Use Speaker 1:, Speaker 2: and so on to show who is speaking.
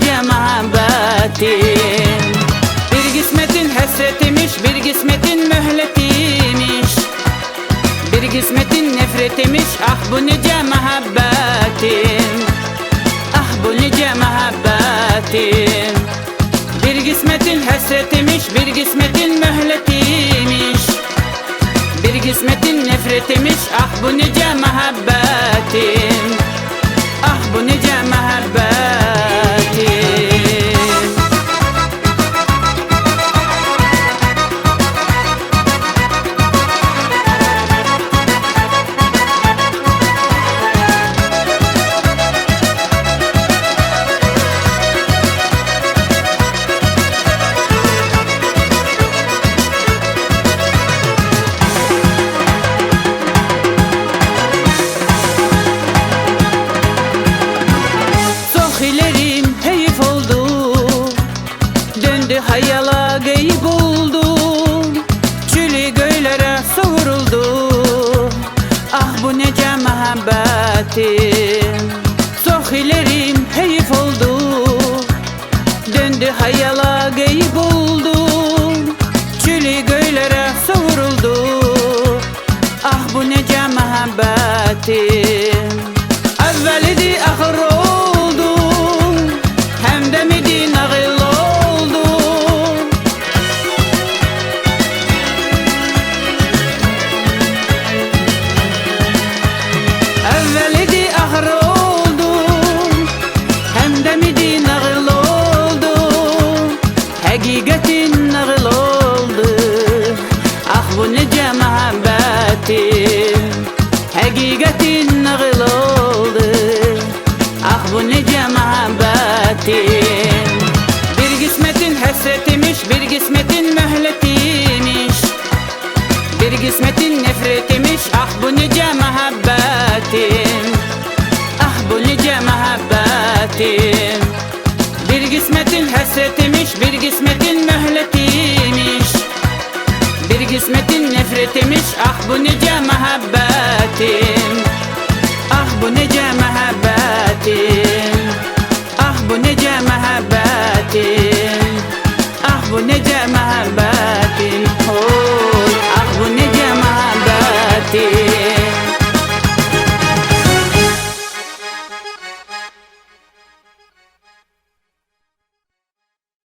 Speaker 1: nice muhabbetim. Bir kısmetin hasretimiş, bir kısmetin mühletiymiş, bir kısmetin nefretimiş. Ah bu nice muhabbetim, ah bu nice muhabbetim. Bir kısmetin hasretimiş, bir kısmetin mühletiymiş, bir kısmetin nefretimiş. Ah bu nice muhabbetim, ah bu nice muhabbetim. Sohilerim heyif oldu, döndü hayala gayip oldu, çülü göylere savuruldu. Ah bu nece muhabbetim. Sohilerim heyif oldu, döndü hayala gayip oldu, çülü göylere savuruldu. Ah bu nece muhabbetim. Evvelidi ahır oldu, hem de midi nağıl oldu. Evvelidi ahır oldu, hem de midi nağıl oldu. Hakikatin nağıl oldu. Ah bu nice muhabbetim. Hakikatin nağıl oldu. Ah bu nice muhabbetim. Bir kısmetin hasretimiş, bir kısmetin mühletiymiş, bir kısmetin nefretimiş. Ah bu nice muhabbetim, ah bu nice muhabbetim. Bir kısmetin hasretimiş, bir kısmetin mühletiymiş, bir kısmetin nefretimiş. Ah bu nice muhabbetim.